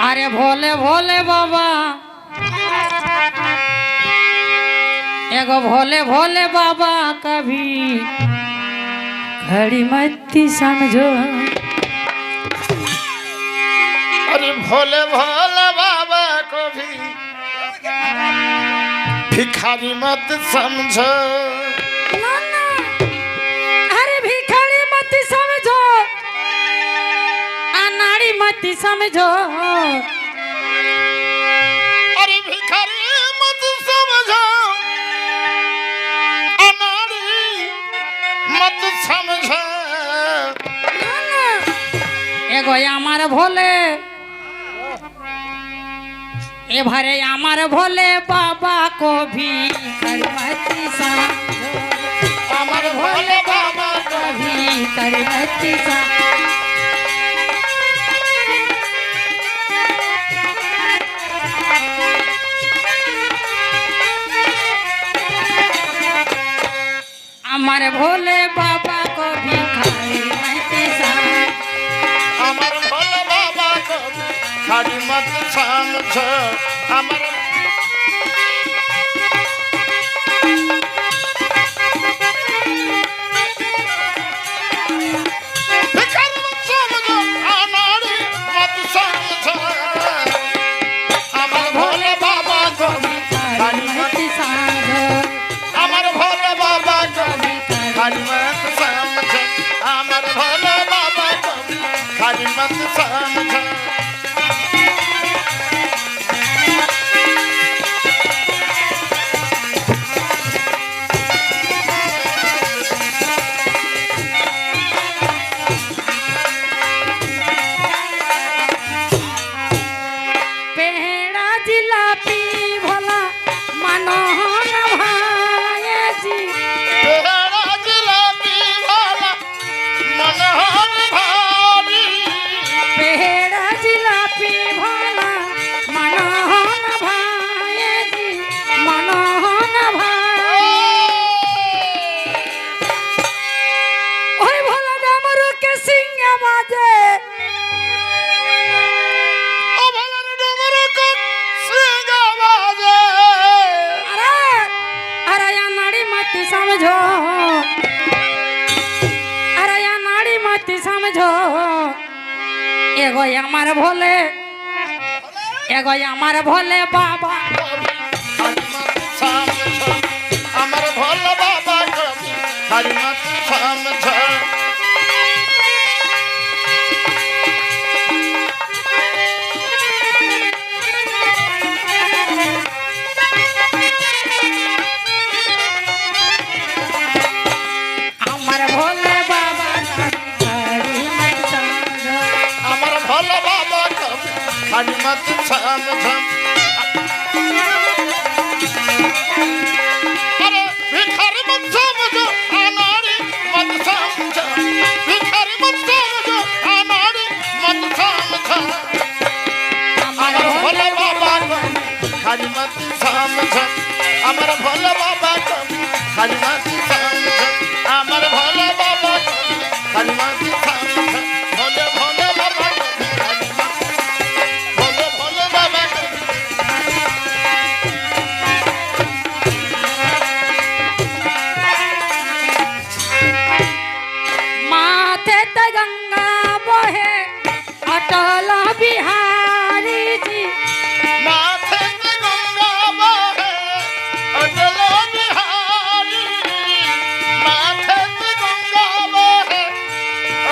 अरे भोले भोले बाबा एगो भोले भोले बाबा कभी खड़ी मत समझो। अरे भोले भोले बाबा को भी भिखारी मत समझो। ना ना, अरे भिखारी मत समझो, अनाड़ी मत समझो। अरे भिखारी मत समझो, अनाड़ी मत समझो। एगो हमार भोले ए भरे हमार भोले बाबा को भी करमती समझो। हमार भोले बाबा को भी करमती समझो। हमारे भोले बाबा को भी करमती समझो। हमार भोले बाबा को भी भिखारी मत समझो। हमार भिखारी मत समझो, अनाड़ी मत समझो। हमार भोले बाबा को भी भिखारी मत करमती समझो। हमार भोले बाबा को भी भिखारी मत समझो। हमार भोले बाबा को भी भिखारी मत समझो। पेड़ा जिलापी भोला मनोहर भाई जी। तेरा जिलापी वाला मनोहर भारी। पेड़ा जिलापी भोला मनोहर भाई जी, मनोहर भाई। ओए भोला डमरू के सिंह बाजे, ओ भला डुमरू को सिंह बाजे। अरे अरे या नाड़ी मत समझो, अरे या नाड़ी मत समझो। एगो हमार भोले, एगो हमार भोले बाबा हरि मत समझो। अमर भोले बाबा को भी हरि मत समझो। हमार भोले बाबा हरि मत समझो। अमर भोले बाबा को भी हरि मत समझो। अरे भिखारी मत समझो, अनाड़ी मत समझो। भिखारी मत समझो, अनाड़ी मत समझो। अमर भोले बाबा को हरि मत समझो। अमर भोले बाबा को हरि मत समझो। अमर भोले बाबा को हरि मत समझो। भोले भोले बाबा को हरि मत, भोले भोले बाबा को माथे ते गंगा बहे अटल बिहारी जी। माथे पे गंगा बहे अटल बिहारी। माथे पे गंगा बहे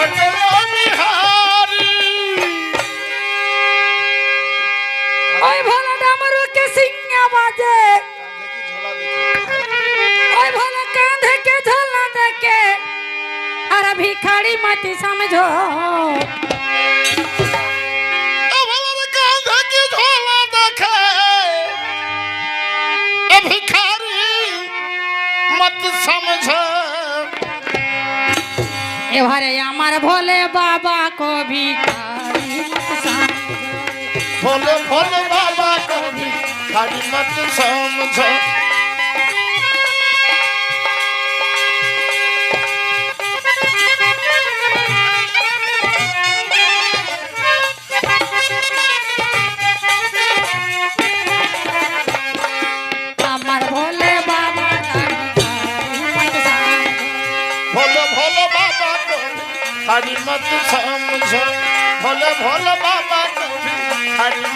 अटल बिहारी। ओए भोला डमरू के सिंह बाजे, ओए भोला कांधे के झोला देके, अरे भिखारी मत समझो। ए भला कांधे की झोला देखे, ए भिखारी मत समझो। ए भरे हमार भोले बाबा को भिखारी मत समझो। भोले भोले बाबा को भी हरि मत समझो।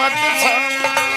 मत समझा